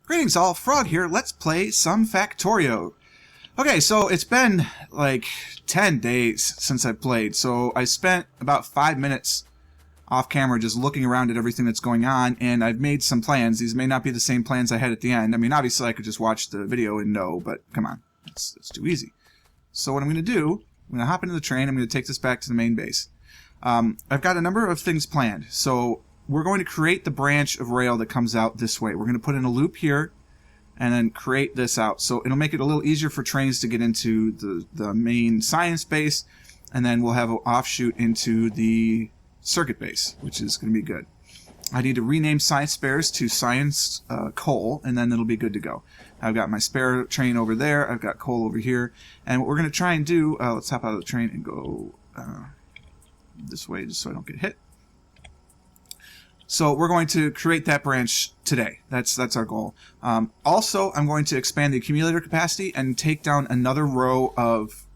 Greetings all, Frog here. Let's play some Factorio. Okay, so it's been like 10 days since I played, so I spent about 5 minutes off camera just looking around at everything that's going on, and I've made some plans. These may not be the same plans I had at the end. I mean, obviously I could just watch the video and know, but come on, it's too easy. So what I'm going to do, I'm going to hop into the train, I'm going to take this back to the main base. I've got a number of things planned, so we're going to create the branch of rail that comes out this way. We're going to put in a loop here and then create this out. So it'll make it a little easier for trains to get into the main science base, and then we'll have an offshoot into the circuit base, which is going to be good. I need to rename science spares to science coal, and then it'll be good to go. I've got my spare train over there. I've got coal over here. And what we're going to try and do, let's hop out of the train and go this way just so I don't get hit. So we're going to create that branch today. That's our goal. Also, I'm going to expand the accumulator capacity and take down another row of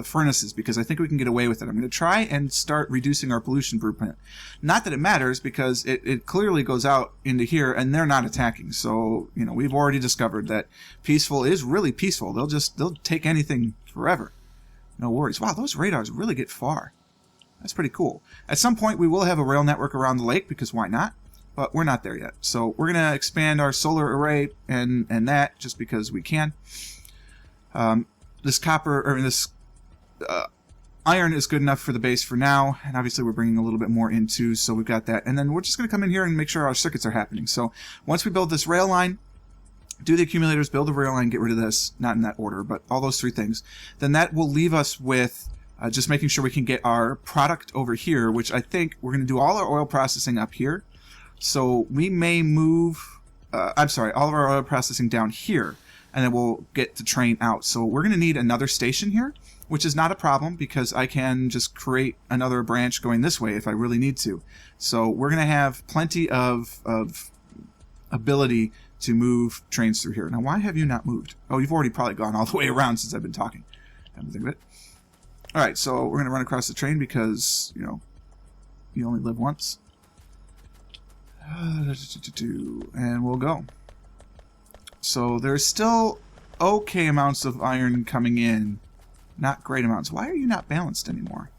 furnaces because I think we can get away with it. I'm going to try and start reducing our pollution blueprint. Not that it matters because it clearly goes out into here and they're not attacking. So, you know, we've already discovered that peaceful is really peaceful. They'll take anything forever. No worries. Wow, those radars really get far. That's pretty cool. At some point, we will have a rail network around the lake, because why not? But we're not there yet. So we're going to expand our solar array and that just because we can. This copper, or this iron is good enough for the base for now. And obviously, we're bringing a little bit more in too, so we've got that. And then we're just going to come in here and make sure our circuits are happening. So once we build this rail line, do the accumulators, build the rail line, get rid of this. Not in that order, but all those three things. Then that will leave us with just making sure we can get our product over here, which I think we're going to do all our oil processing up here. So we may move, all of our oil processing down here, and then we'll get the train out. So we're going to need another station here, which is not a problem because I can just create another branch going this way if I really need to. So we're going to have plenty of ability to move trains through here. Now, why have you not moved? Oh, you've already probably gone all the way around since I've been talking. Come to think of it. Alright, so we're going to run across the train because, you know, you only live once. And we'll go. So there's still okay amounts of iron coming in. Not great amounts. Why are you not balanced anymore?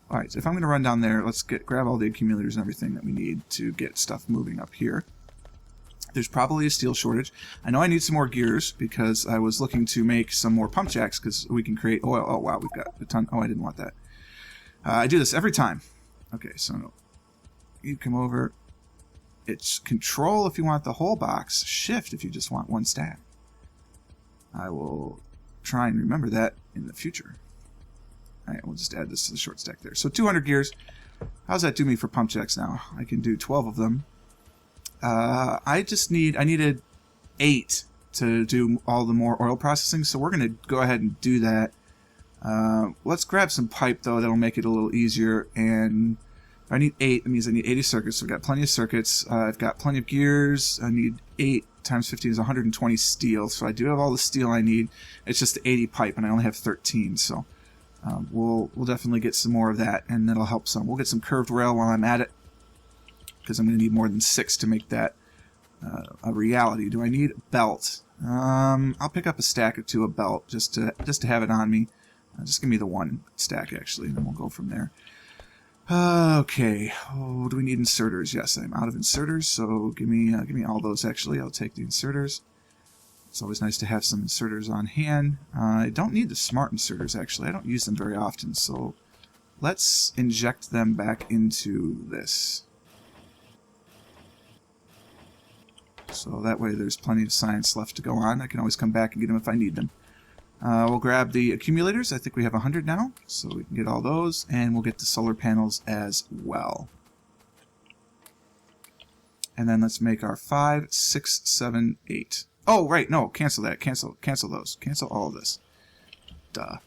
Alright, so if I'm going to run down there, let's grab all the accumulators and everything that we need to get stuff moving up here. There's probably a steel shortage. I know I need some more gears because I was looking to make some more pump jacks because we can create oil. Oh, wow, we've got a ton. Oh, I didn't want that. I do this every time. Okay, so you come over. It's control if you want the whole box. Shift if you just want one stack. I will try and remember that in the future. All right, we'll just add this to the short stack there. So 200 gears. How's that do me for pump jacks now? I can do 12 of them. I needed 8 to do all the more oil processing, so we're going to go ahead and do that. Let's grab some pipe, though. That'll make it a little easier. And if I need 8, that means I need 80 circuits, so I've got plenty of circuits. I've got plenty of gears. I need 8 times 15 is 120 steel, so I do have all the steel I need. It's just the 80 pipe, and I only have 13, so we'll definitely get some more of that, and that'll help some. We'll get some curved rail while I'm at it, because I'm going to need more than 6 to make that a reality. Do I need a belt? I'll pick up a stack or 2 of belt just to have it on me. Just give me the 1 stack actually, and then we'll go from there. Okay. Oh, do we need inserters? Yes, I'm out of inserters, so give me all those. Actually, I'll take the inserters. It's always nice to have some inserters on hand. I don't need the smart inserters actually. I don't use them very often, so let's inject them back into this. So that way there's plenty of science left to go on. I can always come back and get them if I need them. We'll grab the accumulators. I think we have 100 now, so we can get all those. And we'll get the solar panels as well. And then let's make our 5, 6, 7, 8. Oh, right, no, cancel that. Cancel those. Cancel all of this. Duh.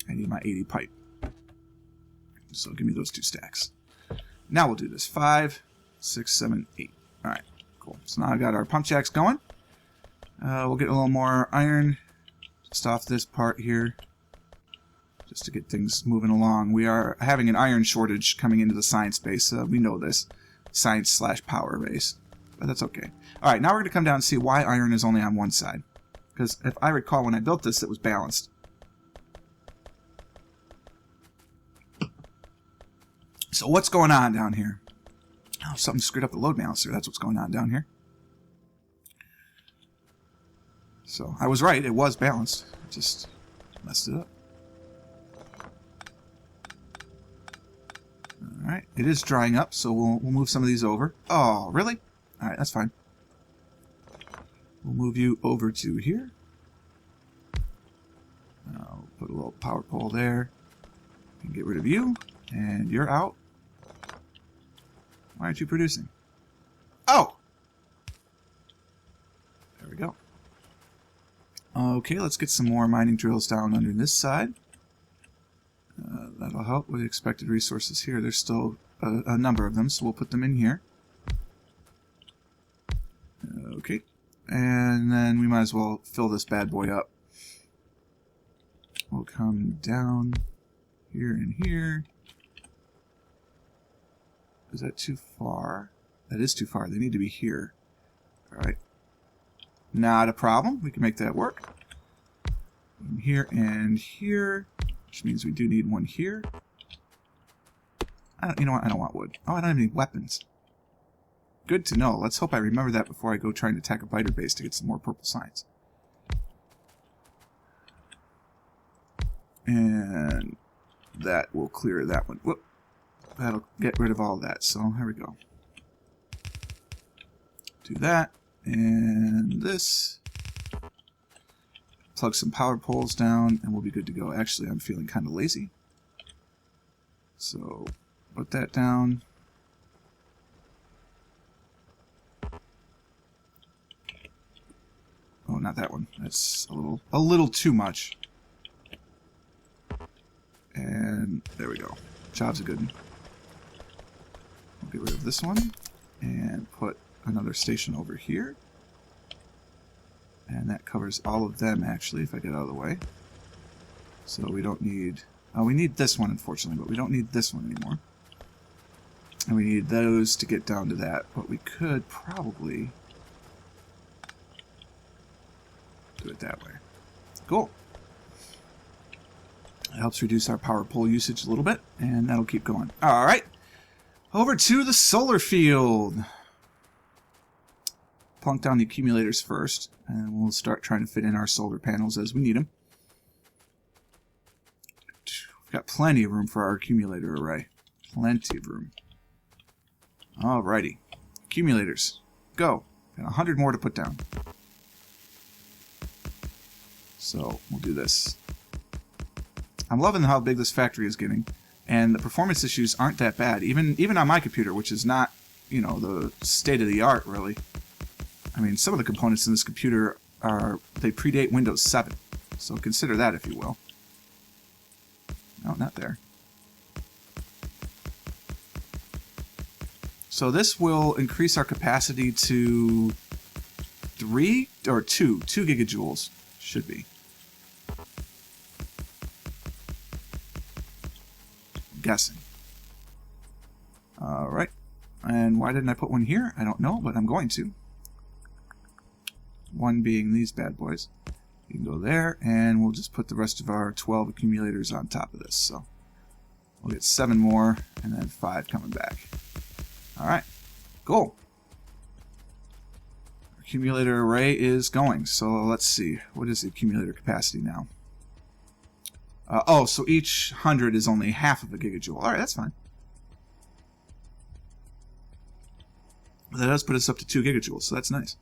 I need my 80 pipe. So give me those 2 stacks. Now we'll do this. 5, 6, 7, 8. Alright, cool. So now I've got our pump jacks going. We'll get a little more iron just off this part here, just to get things moving along. We are having an iron shortage coming into the science base. We know this. Science/power base. but that's okay. Alright, now we're going to come down and see why iron is only on one side. Because if I recall, when I built this, it was balanced. So what's going on down here? Oh, something screwed up the load balancer. That's what's going on down here. So I was right. It was balanced. Just messed it up. Alright, it is drying up, so we'll move some of these over. Oh, really? Alright, that's fine. We'll move you over to here. I'll put a little power pole there. And get rid of you. And you're out. Why aren't you producing? Oh! There we go. Okay, let's get some more mining drills down under this side. That'll help with the expected resources here. There's still a number of them, so we'll put them in here. Okay. And then we might as well fill this bad boy up. We'll come down here and here. Is that too far? That is too far. They need to be here. Alright. Not a problem. We can make that work. Here and here. Which means we do need one here. You know what? I don't want wood. Oh, I don't have any weapons. Good to know. Let's hope I remember that before I go trying to attack a biter base to get some more purple signs. And that will clear that one. Whoop. That'll get rid of all that. So here we go. Do that. And this. Plug some power poles down and we'll be good to go. Actually, I'm feeling kind of lazy. So put that down. Oh, not that one. That's a little too much. And there we go. Job's a good one. We'll get rid of this one and put another station over here. And that covers all of them, actually, if I get out of the way. So we don't need... Oh, we need this one, unfortunately, but we don't need this one anymore. And we need those to get down to that. But we could probably do it that way. Cool. It helps reduce our power pole usage a little bit, and that'll keep going. All right. Over to the solar field. Plunk down the accumulators first, and we'll start trying to fit in our solar panels as we need them. We've got plenty of room for our accumulator array. Plenty of room. Alrighty. Accumulators. Go. Got 100 more to put down. So, we'll do this. I'm loving how big this factory is getting, and the performance issues aren't that bad. Even on my computer, which is not, you know, the state of the art, really. I mean, some of the components in this computer they predate Windows 7. So consider that, if you will. No, not there. So this will increase our capacity to 2 gigajoules. Should be. I'm guessing. Alright. And why didn't I put one here? I don't know, but I'm going to. One being these bad boys. You can go there, and we'll just put the rest of our 12 accumulators on top of this. So we'll get 7 more, and then 5 coming back. Alright, cool. Accumulator array is going. So let's see. What is the accumulator capacity now? So each 100 is only half of a gigajoule. Alright, that's fine. That does put us up to 2 gigajoules, so that's nice.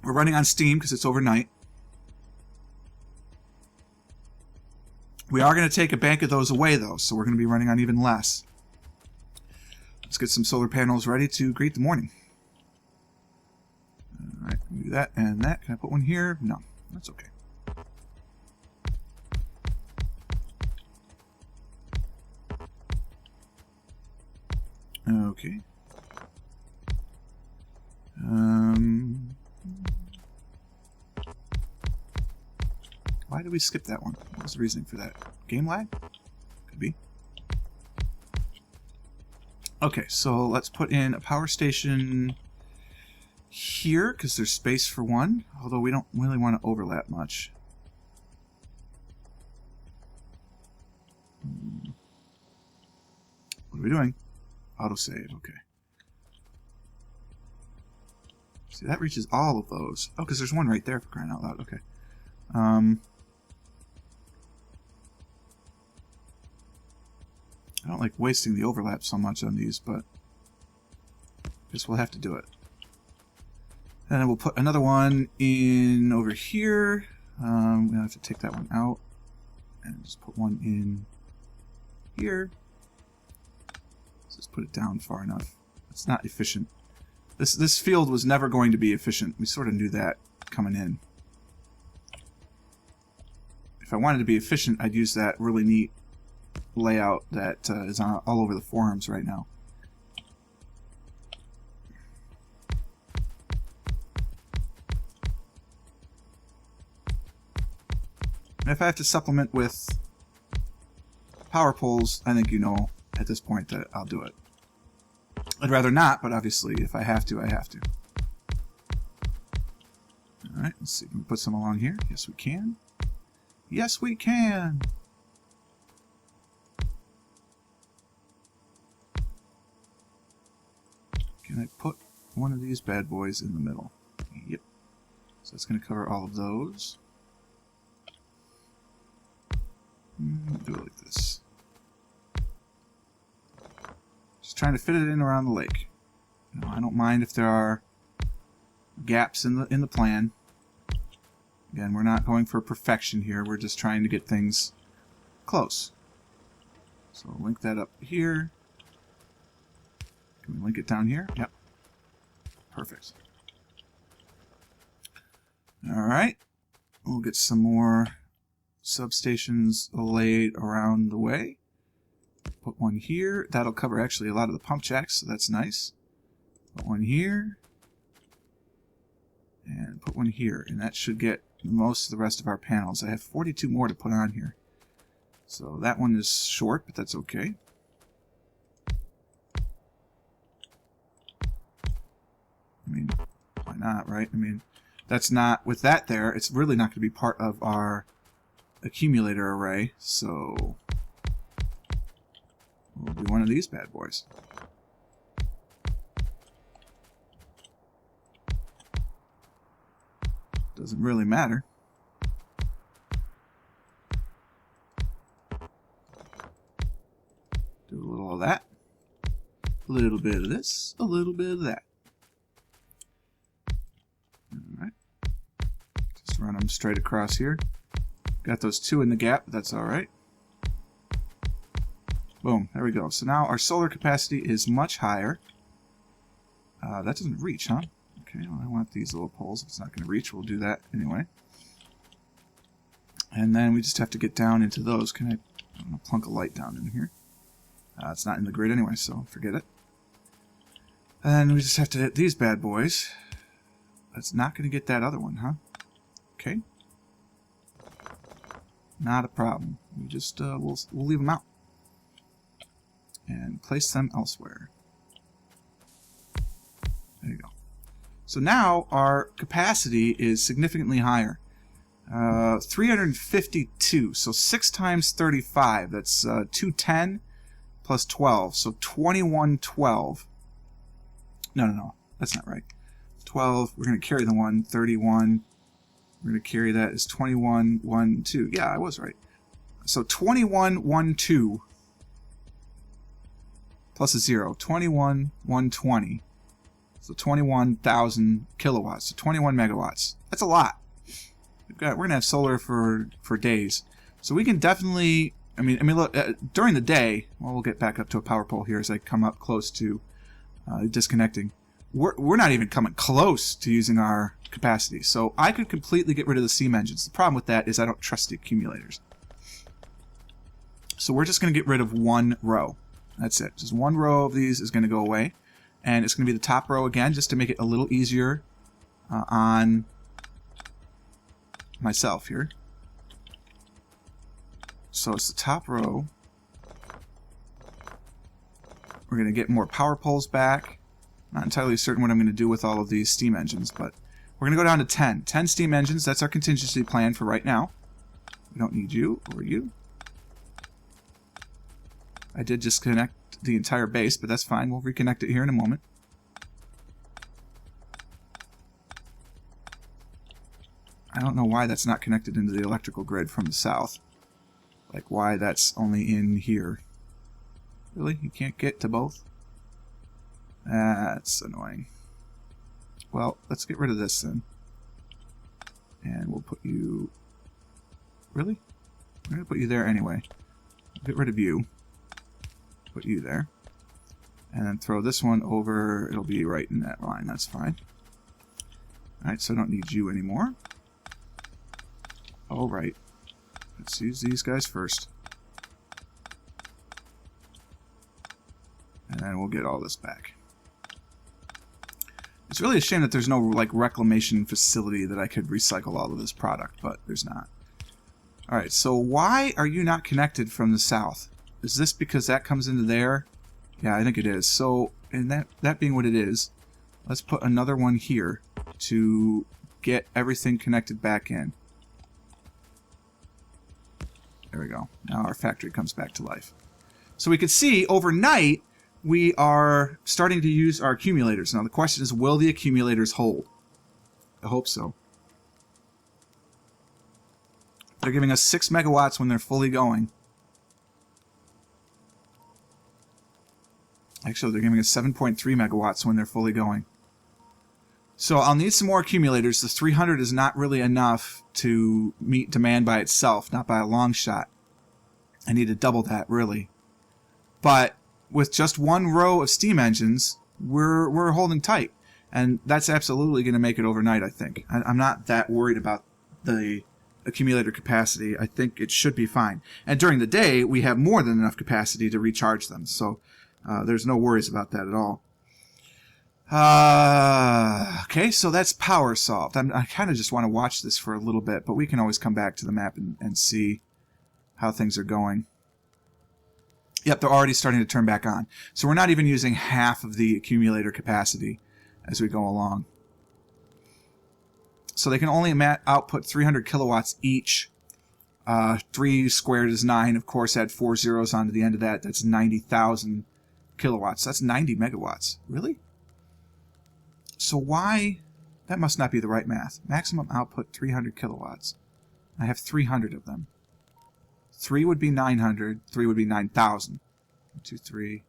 We're running on Steam because it's overnight. We are going to take a bank of those away, though, so we're going to be running on even less. Let's get some solar panels ready to greet the morning. Alright, do that and that. Can I put one here? No, that's okay. Okay. Why did we skip that one? What was the reasoning for that? Game lag? Could be. Okay, so let's put in a power station here, because there's space for one, although we don't really want to overlap much. What are we doing? Autosave, okay. See, that reaches all of those. Oh, because there's one right there, for crying out loud. Okay. I don't like wasting the overlap so much on these, but I guess we'll have to do it. And then we'll put another one in over here. We'll have to take that one out and just put one in here. Let's just put it down far enough. It's not efficient. This field was never going to be efficient. We sort of knew that coming in. If I wanted to be efficient, I'd use that really neat layout that is on all over the forums right now. And if I have to supplement with power poles, I think you know at this point that I'll do it. I'd rather not, but obviously if I have to, I have to. Alright, let's see. Can we put some along here? Yes, we can. Yes, we can! Can I put one of these bad boys in the middle? Yep. So that's going to cover all of those. Do it like this. Just trying to fit it in around the lake. You know, I don't mind if there are gaps in the plan. Again, we're not going for perfection here. We're just trying to get things close. So link that up here. Can we link it down here? Yep. Perfect. Alright. We'll get some more substations laid around the way. Put one here. That'll cover actually a lot of the pump jacks, so that's nice. Put one here. And put one here. And that should get most of the rest of our panels. I have 42 more to put on here. So that one is short, but that's okay. I mean, why not, right? I mean, that's not, with that there, it's really not going to be part of our accumulator array, so we'll do one of these bad boys. Doesn't really matter. Do a little of that, a little bit of this, a little bit of that. Alright. Just run them straight across here. Got those two in the gap, but that's alright. Boom, there we go. So now our solar capacity is much higher. That doesn't reach, huh? Okay, well, I want these little poles. If it's not going to reach, we'll do that anyway. And then we just have to get down into those. Can I'm going to plunk a light down in here. It's not in the grid anyway, so forget it. And we just have to hit these bad boys. That's not going to get that other one, huh? Okay. Not a problem. We just we'll leave them out and place them elsewhere. There you go. So now our capacity is significantly higher. 352. So 6 times 35. That's 210 plus 12. So 2112. No. That's not right. 12. We're going to carry the 1. 31. We're going to carry that as 21, 1, 2. Yeah, I was right. So 21, 1, 2 plus a 0. 21, 120. So 21,000 kilowatts. So 21 megawatts. That's a lot. We're going to have solar for days. So we can definitely, I mean, look, during the day, well, we'll get back up to a power pole here as I come up close to disconnecting. We're not even coming close to using our capacity. So I could completely get rid of the steam engines. The problem with that is I don't trust the accumulators. So we're just going to get rid of one row. That's it. Just one row of these is going to go away. And it's going to be the top row again, just to make it a little easier on myself here. So it's the top row. We're going to get more power poles back. Not entirely certain what I'm going to do with all of these steam engines, but we're going to go down to 10. 10 steam engines, that's our contingency plan for right now. We don't need you or you. I did just connect the entire base, but that's fine. We'll reconnect it here in a moment. I don't know why that's not connected into the electrical grid from the south. Like why that's only in here. Really? You can't get to both? That's annoying. Well, let's get rid of this then. And we'll put you... Really? I'm going to put you there anyway. Get rid of you. Put you there. And then throw this one over. It'll be right in that line. That's fine. Alright, so I don't need you anymore. Alright. Let's use these guys first. And then we'll get all this back. It's really a shame that there's no like reclamation facility that I could recycle all of this product, but there's not. Alright, so why are you not connected from the south? Is this because that comes into there? Yeah, I think it is. So, and that being what it is, let's put another one here to get everything connected back in. There we go. Now our factory comes back to life. So we can see overnight we are starting to use our accumulators. Now the question is, will the accumulators hold? I hope so. They're giving us 6 megawatts when they're fully going. Actually, they're giving us 7.3 megawatts when they're fully going. So I'll need some more accumulators. The 300 is not really enough to meet demand by itself, not by a long shot. I need to double that, really. But with just one row of steam engines, we're holding tight. And that's absolutely going to make it overnight, I think. I'm not that worried about the accumulator capacity. I think it should be fine. And during the day, we have more than enough capacity to recharge them. So there's no worries about that at all. Okay, so that's power solved. I kind of just want to watch this for a little bit, but we can always come back to the map and see how things are going. Yep, they're already starting to turn back on. So we're not even using half of the accumulator capacity as we go along. So they can only output 300 kilowatts each. 3 squared is 9. Of course, add 4 zeros onto the end of that. That's 90,000 kilowatts. That's 90 megawatts. Really? So why... That must not be the right math. Maximum output 300 kilowatts. I have 300 of them. 3 would be 900. 3 would be 9,000. 1, 2, 3.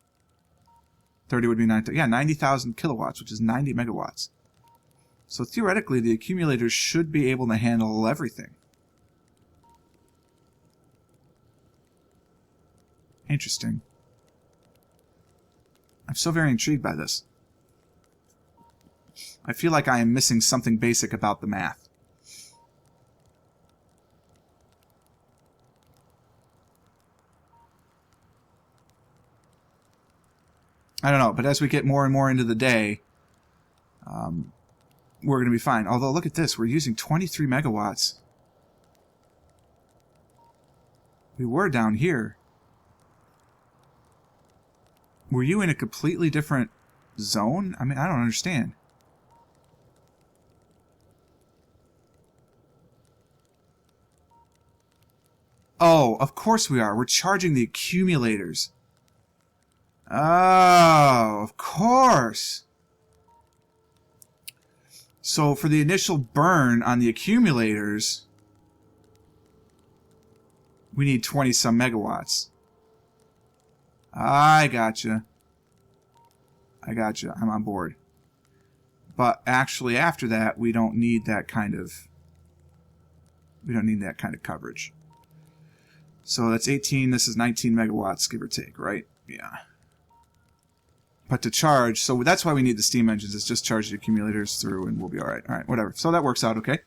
30 would be 9,000. Yeah, 90,000 kilowatts, which is 90 megawatts. So theoretically, the accumulators should be able to handle everything. Interesting. I'm so very intrigued by this. I feel like I am missing something basic about the math. I don't know, but as we get more and more into the day, we're going to be fine. Although, look at this. We're using 23 megawatts. We were down here. Were you in a completely different zone? I mean, I don't understand. Oh, of course we are. We're charging the accumulators. Oh, of course. So for the initial burn on the accumulators, we need 20-some megawatts. I gotcha. I gotcha. I'm on board. But actually after that, we don't need that kind of... We don't need that kind of coverage. So that's 18. This is 19 megawatts, give or take, right? Yeah. But to charge, so that's why we need the steam engines. It's just charge the accumulators through and we'll be alright. Alright, whatever. So that works out okay.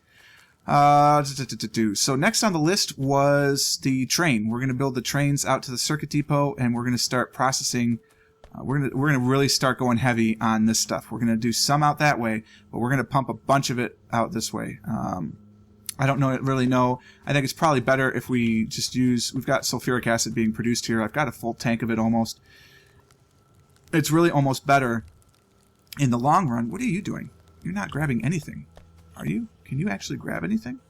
So next on the list was the train. We're going to build the trains out to the circuit depot and we're going to start processing. We're going to really start going heavy on this stuff. We're going to do some out that way, but we're going to pump a bunch of it out this way. I don't really know. I think it's probably better if we just use... We've got sulfuric acid being produced here. I've got a full tank of it almost. it's really almost better in the long run. What are you doing? You're not grabbing anything, are you? Can you actually grab anything?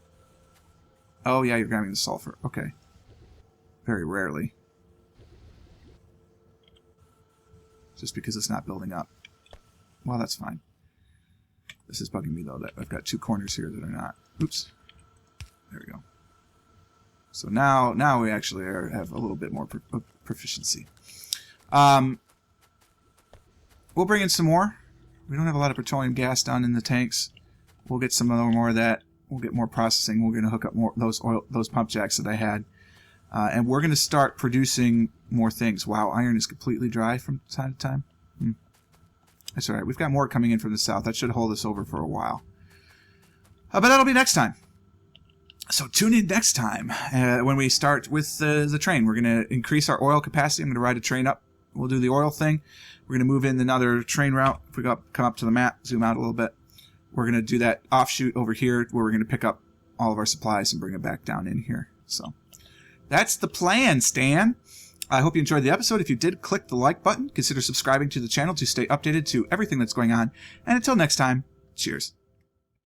Oh, yeah, you're grabbing the sulfur. Okay. Very rarely. Just because it's not building up. Well, that's fine. This is bugging me, though, that I've got 2 corners here that are not. Oops. There we go. So now we actually have a little bit more proficiency. We'll bring in some more. We don't have a lot of petroleum gas down in the tanks. We'll get some more of that. We'll get more processing. We're going to hook up more those pump jacks that I had. And we're going to start producing more things. Wow, iron is completely dry from time to time. That's all right. We've got more coming in from the south. That should hold us over for a while. But that'll be next time. So tune in next time when we start with the train. We're going to increase our oil capacity. I'm going to ride a train up. We'll do the oil thing. We're going to move in another train route. If we come up to the map, zoom out a little bit. We're going to do that offshoot over here where we're going to pick up all of our supplies and bring it back down in here. So that's the plan, Stan. I hope you enjoyed the episode. If you did, click the like button. Consider subscribing to the channel to stay updated to everything that's going on. And until next time, cheers.